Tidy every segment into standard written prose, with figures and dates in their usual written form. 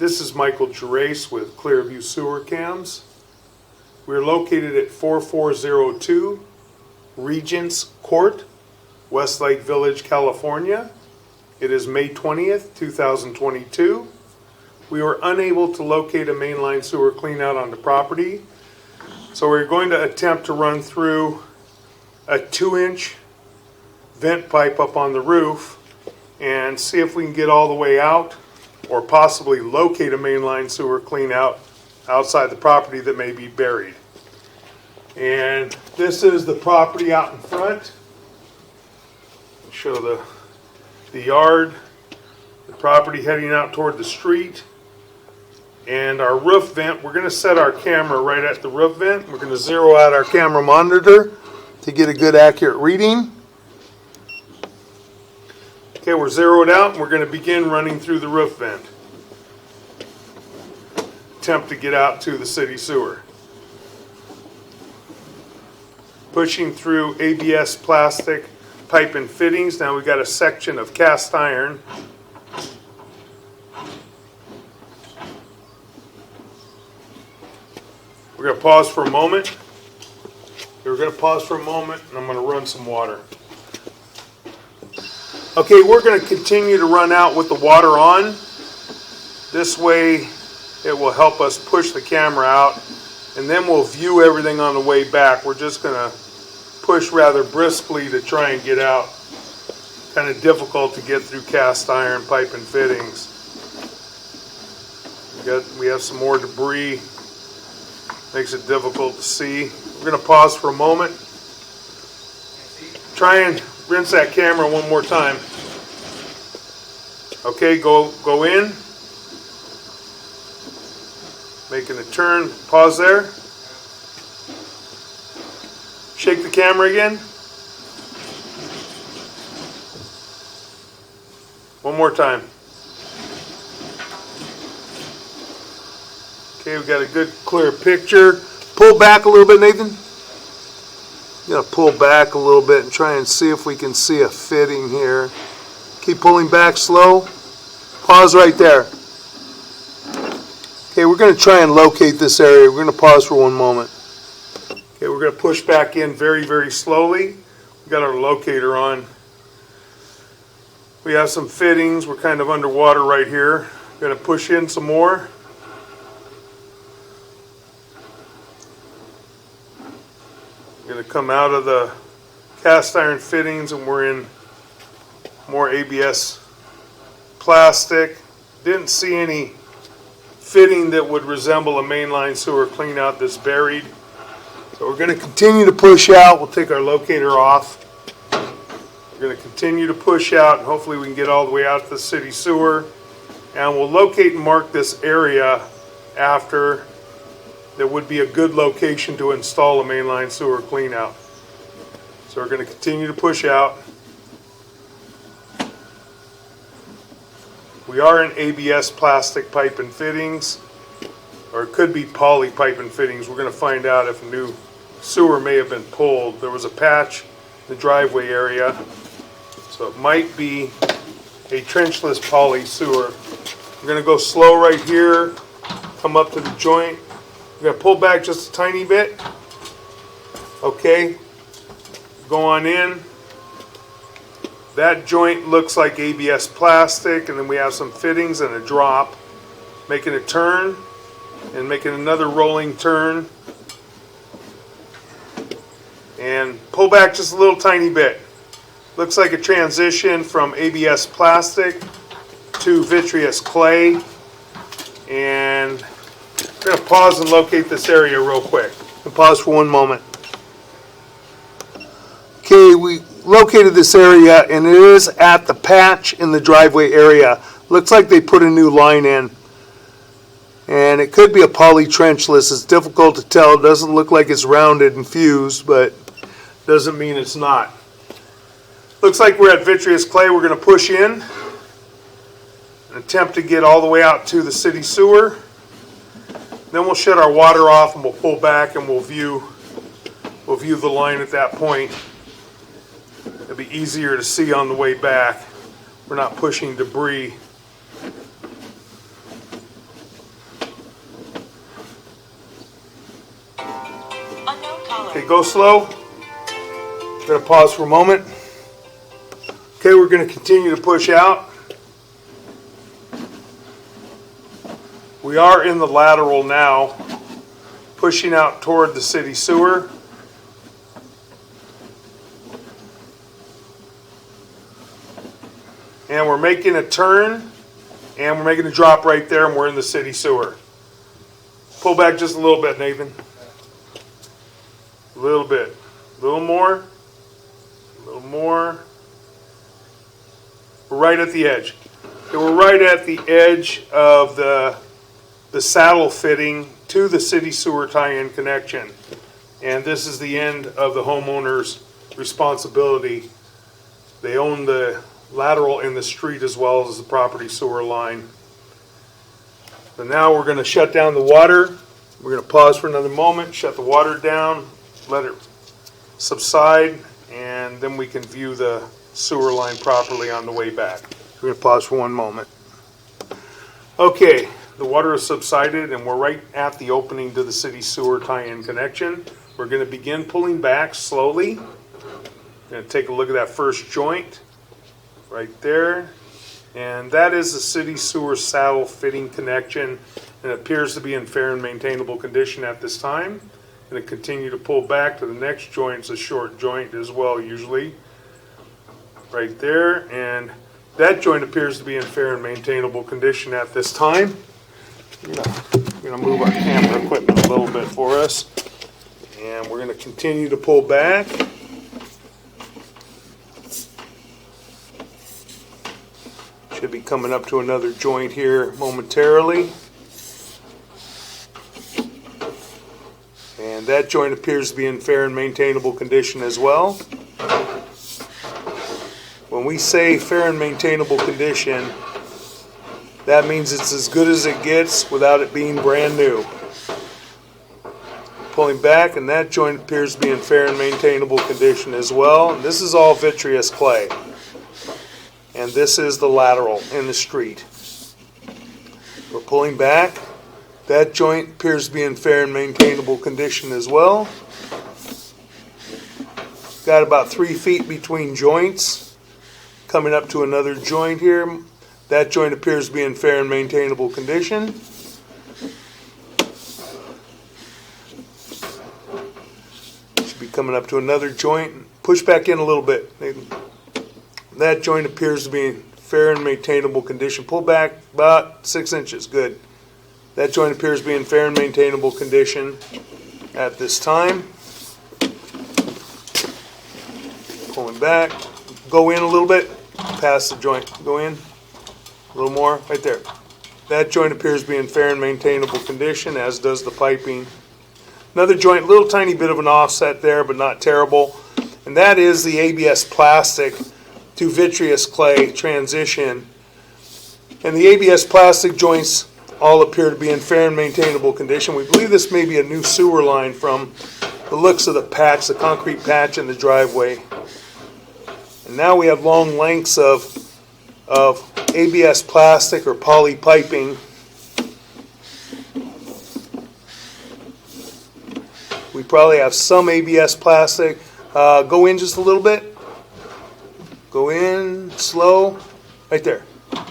This is Michael Gerace with Clearview Sewer Cams. We're located at 4402 Regents Court, Westlake Village, California. It is May 20th, 2022. We were unable to locate a mainline sewer cleanout on the property, so we're going to attempt to run through a 2-inch vent pipe up on the roof and see if we can get all the way out or possibly locate a mainline sewer cleanout outside the property that may be buried. And this is the property out in front. Show the yard, the property heading out toward the street, and our roof vent. We're going to set our camera right at the roof vent. We're going to zero out our camera monitor to get a good accurate reading. Okay, we're zeroed out and we're going to begin running through the roof vent. Attempt to get out to the city sewer. Pushing through ABS plastic pipe and fittings. Now we've got a section of cast iron. We're going to pause for a moment. We're going to pause for a moment and I'm going to run some water. Okay, we're going to continue to run out with the water on. This way it will help us push the camera out, and then we'll view everything on the way back. We're just going to push rather briskly to try and get out. Kind of difficult to get through cast iron pipe and fittings. We have some more debris. Makes it difficult to see. We're going to pause for a moment. Try and rinse that camera one more time. Okay, go in. Making a turn. Pause there. Shake the camera again. One more time. Okay, we've got a good clear picture. Pull back a little bit, Nathan. Gonna pull back a little bit and try and see if we can see a fitting here. Keep pulling back slow. Pause right there. Okay, we're going to try and locate this area. We're going to pause for one moment. Okay, we're going to push back in very, very slowly. We've got our locator on. We have some fittings. We're kind of underwater right here. We're going to push in some more. We're going to come out of the cast iron fittings and we're in more ABS plastic. Didn't see any fitting that would resemble a mainline sewer cleanout that's buried. So we're going to continue to push out. We'll take our locator off. We're going to continue to push out and hopefully we can get all the way out to the city sewer. And we'll locate and mark this area after that would be a good location to install a mainline sewer cleanout. So we're going to continue to push out. We are in ABS plastic pipe and fittings, or it could be poly pipe and fittings. We're going to find out if a new sewer may have been pulled. There was a patch in the driveway area, so it might be a trenchless poly sewer. We're going to go slow right here, come up to the joint. We're going to pull back just a tiny bit. Okay, go on in. That joint looks like ABS plastic, and then we have some fittings and a drop. Making a turn and making another rolling turn. And pull back just a little tiny bit. Looks like a transition from ABS plastic to vitreous clay. And we're going to pause and locate this area real quick. We'll pause for one moment. Okay, we located this area and it is at the patch in the driveway area. Looks like they put a new line in. And it could be a poly trenchless. It's difficult to tell. It doesn't look like it's rounded and fused, but doesn't mean it's not. Looks like we're at vitreous clay. We're going to push in and attempt to get all the way out to the city sewer. Then we'll shut our water off and we'll pull back and we'll view the line at that point. It'll be easier to see on the way back. We're not pushing debris. go slow. I'm going to pause for a moment. Okay, we're going to continue to push out. We are in the lateral now, pushing out toward the city sewer. And we're making a turn, and we're making a drop right there, and we're in the city sewer. Pull back just a little bit, Nathan. A little bit. A little more. A little more. We're right at the edge. Okay, we're right at the edge of the saddle fitting to the city sewer tie-in connection. And this is the end of the homeowner's responsibility. They own the lateral in the street as well as the property sewer line. So now we're going to shut down the water. We're going to pause for another moment, shut the water down, let it subside, and then we can view the sewer line properly on the way back. We're going to pause for one moment. Okay, the water has subsided and we're right at the opening to the city sewer tie-in connection. We're going to begin pulling back slowly. We're going to take a look at that first joint right there. And that is the city sewer saddle fitting connection, and it appears to be in fair and maintainable condition at this time. I'm going to continue to pull back to the next joint. It's a short joint as well, usually. Right there, and that joint appears to be in fair and maintainable condition at this time. I'm going to move our camera equipment a little bit for us, and we're going to continue to pull back. Should be coming up to another joint here momentarily. And that joint appears to be in fair and maintainable condition as well. When we say fair and maintainable condition, that means it's as good as it gets without it being brand new. Pulling back, and that joint appears to be in fair and maintainable condition as well. And this is all vitreous clay. And this is the lateral in the street. We're pulling back. That joint appears to be in fair and maintainable condition as well. Got about 3 feet between joints. Coming up to another joint here. That joint appears to be in fair and maintainable condition. Should be coming up to another joint. Push back in a little bit, Nathan. That joint appears to be in fair and maintainable condition. Pull back about 6 inches. Good. That joint appears to be in fair and maintainable condition at this time. Pulling back. Go in a little bit. Past the joint. Go in. A little more. Right there. That joint appears to be in fair and maintainable condition, as does the piping. Another joint, little tiny bit of an offset there, but not terrible. And that is the ABS plastic to vitreous clay transition. And the ABS plastic joints all appear to be in fair and maintainable condition. We believe this may be a new sewer line from the looks of the patch, the concrete patch in the driveway. And now we have long lengths of ABS plastic or poly piping. We probably have some ABS plastic. Go in just a little bit. Go in slow. Right there.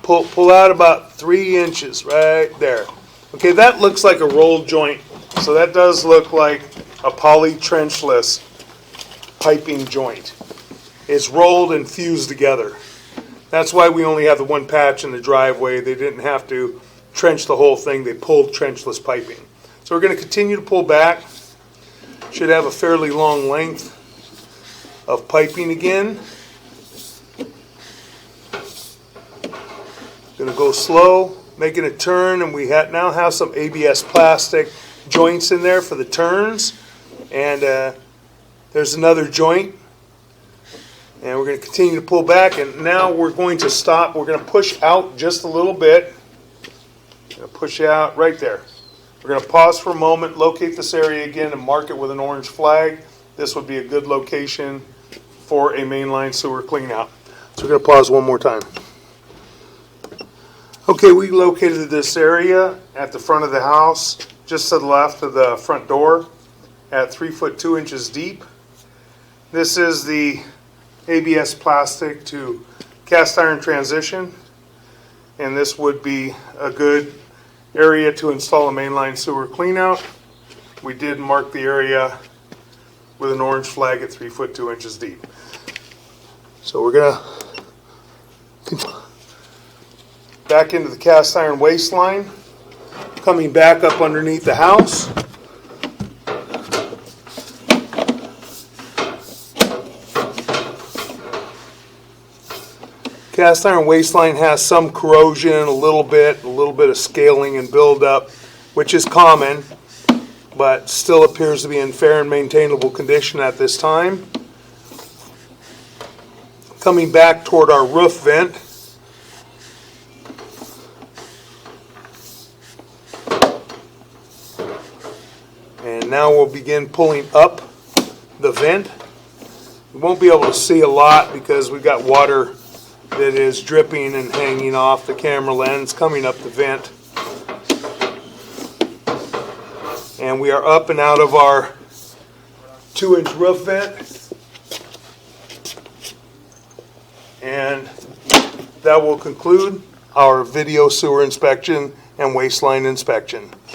Pull out about 3 inches right there. Okay, that looks like a rolled joint. So that does look like a poly trenchless piping joint. It's rolled and fused together. That's why we only have the one patch in the driveway. They didn't have to trench the whole thing. They pulled trenchless piping. So we're going to continue to pull back. Should have a fairly long length of piping again. Going to go slow, making a turn, and we now have some ABS plastic joints in there for the turns. And there's another joint. And we're going to continue to pull back, and now we're going to stop. We're going to push out just a little bit. Going to push out right there. We're going to pause for a moment, locate this area again, and mark it with an orange flag. This would be a good location for a mainline sewer cleanout. So we're going to pause one more time. Okay, we located this area at the front of the house, just to the left of the front door. at 3 foot 2 inches deep. This is the ABS plastic to cast iron transition, and this would be a good area to install a mainline sewer cleanout. We did mark the area with an orange flag at 3 foot 2 inches deep. So we're going to back into the cast iron waste line, coming back up underneath the house. Cast iron waste line has some corrosion, a little bit of scaling and buildup, which is common, but still appears to be in fair and maintainable condition at this time. Coming back toward our roof vent, and now we'll begin pulling up the vent. We won't be able to see a lot because we've got water that is dripping and hanging off the camera lens coming up the vent. And we are up and out of our 2-inch roof vent. And that will conclude our video sewer inspection and waste line inspection.